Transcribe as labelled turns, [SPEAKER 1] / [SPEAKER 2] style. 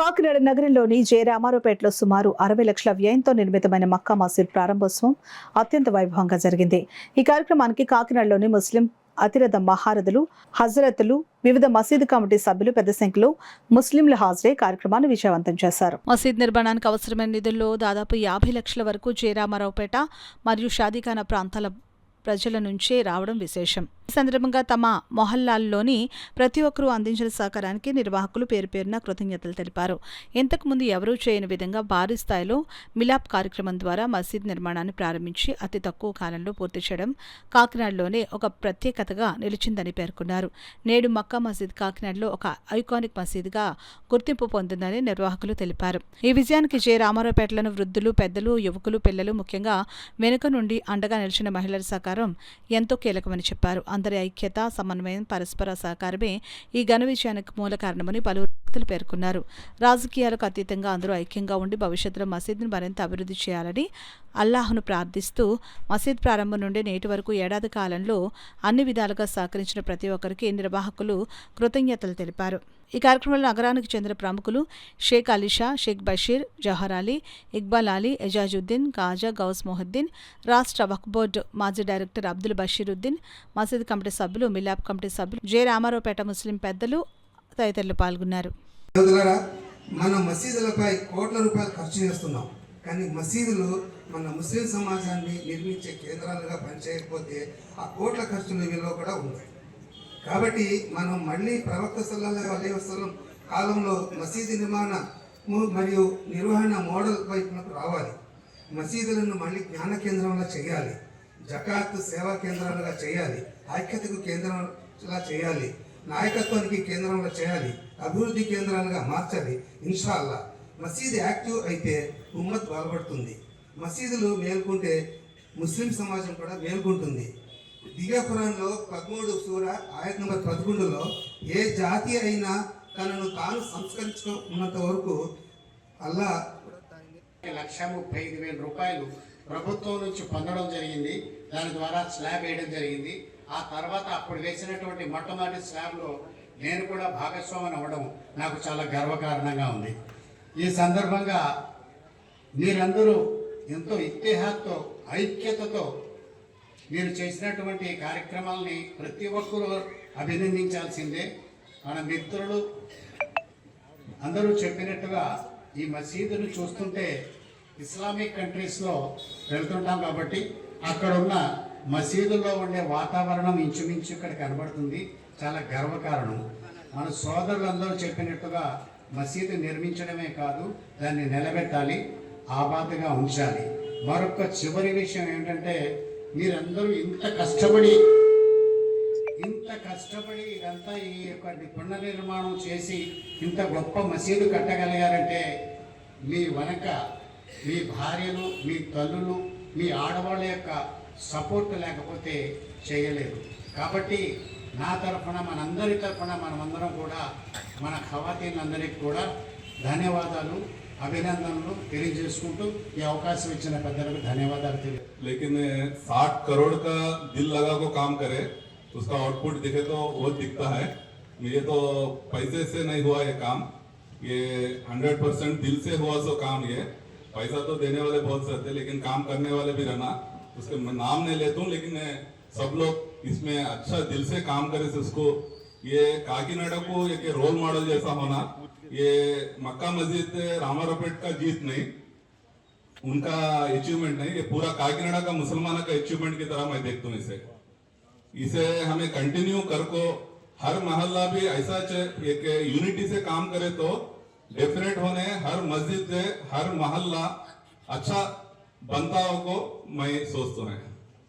[SPEAKER 1] కాకినాడ నగరంలోని జయరామారావుపేటలో సుమారు 60 లక్షల వ్యయంతో నిర్మితమైన మక్కా మసీద్ ప్రారంభోత్సవం అత్యంత వైభవంగా జరిగింది. ఈ కార్యక్రమానికి కాకినాడలోని ముస్లిం అతిరథ మహారథులు, హజరతులు, వివిధ మసీదు కమిటీ సభ్యులు పెద్ద సంఖ్యలో ముస్లింలు హాజరై కార్యక్రమాన్ని విజయవంతం చేశారు. మసీద్ నిర్మాణానికి అవసరమైన నిధుల్లో దాదాపు 50 లక్షల వరకు జయరామారావుపేట మరియు షాదీఖానా ప్రాంతాల ప్రజల నుంచే రావడం విశేషం. ఈ సందర్భంగా తమ మొహల్లాల్లోని ప్రతి ఒక్కరూ అందించిన సహకారానికి నిర్వాహకులు పేరు పేరున కృతజ్ఞతలు తెలిపారు. ఇంతకుముందు ఎవరూ చేయని విధంగా భారీ స్థాయిలో మిలాప్ కార్యక్రమం ద్వారా మసీద్ నిర్మాణాన్ని ప్రారంభించి అతి తక్కువ కాలంలో పూర్తి చేయడం కాకినాడలోనే ఒక ప్రత్యేకతగా నిలిచిందని పేర్కొన్నారు. నేడు మక్కా మసీద్ కాకినాడలో ఒక ఐకానిక్ మసీదుగా గుర్తింపు పొందిందని నిర్వాహకులు తెలిపారు. ఈ విజయానికి జయరామారావుపేటలోని వృద్ధులు, పెద్దలు, యువకులు, పిల్లలు, ముఖ్యంగా వెనుక నుండి అండగా నిలిచిన మహిళల సహకారం ఎంతో కీలకమని చెప్పారు. అందరి ఐక్యత, సమన్వయం, పరస్పర సహకారమే ఈ ఘన విజయానికి మూల కారణమని పలువురు వ్యక్తులు పేర్కొన్నారు. రాజకీయాలకు అతీతంగా అందరూ ఐక్యంగా ఉండి భవిష్యత్తులో మసీద్ను మరింత అభివృద్ధి చేయాలని అల్లాహ్ను ప్రార్థిస్తూ మసీద్ ప్రారంభం నుండి నేటి వరకు ఏడాది కాలంలో అన్ని విధాలుగా సహకరించిన ప్రతి ఒక్కరికి నిర్వాహకులు కృతజ్ఞతలు తెలిపారు. ఈ కార్యక్రమంలో నగరానికి చెందిన ప్రముఖులు షేక్ అలీషా, షేక్ బషీర్, జహర్ అలీ, ఇక్బాల్ అలీ, ఎజాజుద్దీన్, కాజా గౌస్ మొహద్దీన్, రాష్ట్ర వక్ఫ్ బోర్డు మాజీ డైరెక్టర్ అబ్దుల్ బషీరుద్దీన్, మసీద్ కమిటీ సభ్యులు, మిలాప్ కమిటీ సభ్యులు, జయరామారావుపేట ముస్లిం పెద్దలు తదితరులు పాల్గొన్నారు.
[SPEAKER 2] మన మసీదులపై కోట్ల రూపాయలు ఖర్చు చేస్తున్నాం, కానీ మసీదులు మన ముస్లిం సమాజాన్ని నిర్మించే కేంద్రాలుగా పనిచేయకపోతే ఆ కోట్ల ఖర్చుల విలువ కూడా ఉంది. కాబట్టి మనం మళ్ళీ ప్రవక్త సల్లల్లాహు అలైహి వసల్లం కాలంలో మసీదు నిర్మాణ మరియు నిర్వహణ మోడల్ వైపునకు రావాలి. మసీదులను మళ్ళీ జ్ఞాన కేంద్రంగా చేయాలి, జకాత్ సేవా కేంద్రాలుగా చేయాలి, ఐక్యతకు కేంద్రంగా చేయాలి, నాయకత్వానికి కేంద్రంగా చేయాలి, అభివృద్ధి కేంద్రాలుగా మార్చాలి. ఇన్షా అల్లా మసీదు యాక్టివ్ అయితే ఉమ్మత్ బలపడుతుంది. మసీదులు మేల్కొంటే ముస్లిం సమాజం కూడా మేల్కొంటుంది. దివ్య ఖురాన్లో 13 సూర ఆయత్ నంబర్ 11లో ఏ జాతి అయినా తనను తాను సంస్కరించుకున్నంత వరకు అల్లా
[SPEAKER 3] 1,35,000 రూపాయలు ప్రభుత్వం నుంచి పొందడం జరిగింది. దాని ద్వారా స్లాబ్ వేయడం జరిగింది. ఆ తర్వాత అప్పుడు వేసినటువంటి మొట్టమొదటి స్లాబ్లో నేను కూడా భాగస్వామిని అవ్వడం నాకు చాలా గర్వకారణంగా ఉంది. ఈ సందర్భంగా మీరందరూ ఎంతో ఇత్తేహాద్తో, ఐక్యతతో మీరు చేసినటువంటి కార్యక్రమాలని ప్రతి ఒక్కరూ అభినందించాల్సిందే. మన మిత్రులు అందరూ చెప్పినట్టుగా ఈ మసీదును చూస్తుంటే ఇస్లామిక్ కంట్రీస్లో వెళ్తుంటాం కాబట్టి అక్కడ ఉన్న మసీదుల్లో ఉండే వాతావరణం ఇంచుమించు ఇక్కడ కనబడుతుంది. చాలా గర్వకారణం. మన సోదరులందరూ చెప్పినట్టుగా మసీదు నిర్మించడమే కాదు, దాన్ని నిలబెట్టాలి, ఆబాదుగా ఉంచాలి. మరొక చివరి విషయం ఏంటంటే, మీరందరూ ఇంత కష్టపడి ఇదంతా ఈ యొక్క పునర్నిర్మాణం చేసి ఇంత గొప్ప మసీదు కట్టగలిగారంటే మీ వెనక మీ భార్యలు, మీ తల్లులు, మీ ఆడవాళ్ళ యొక్క సపోర్ట్ లేకపోతే చేయలేరు. కాబట్టి నా తరఫున, మనందరి తరఫున మనమందరం కూడా మన ఖవాతీన్లందరికీ కూడా ధన్యవాదాలు, అభినందనలు తెలియజేసుకుంటూ ఈ అవకాశం ఇచ్చిన పెద్దలకు ధన్యవాదాలు తెలియ.
[SPEAKER 4] लेकिन 60 करोड़ का दिल लगा को काम करे, उसका आउटपुट दिखे तो वो दिखता है. ये तो पैसे से नहीं हुआ ये काम, ये 100% दिल से हुआ सो काम. ये पैसा तो देने वाले बहुत से थे, लेकिन काम करने वाले भी रहना. उसके नाम नहीं लेता हूँ, लेकिन सब लोग इसमें अच्छा दिल से काम करे. उसको ये काकीनाडा को एक रोल मॉडल जैसा होना. ये मक्का मस्जिद रामारावपेट का जीत नहीं, उनका अचीवमेंट नहीं, ये पूरा काकीनाडा का मुसलमानों का अचीवमेंट की तरह मैं देखता हूँ. इसे हमें कंटिन्यू कर को हर मोहल्ला भी ऐसा एक यूनिटी से काम करे तो डेफिनेट होने हर मस्जिद हर मोहल्ला अच्छा बनता हो को मैं सोचता हूँ.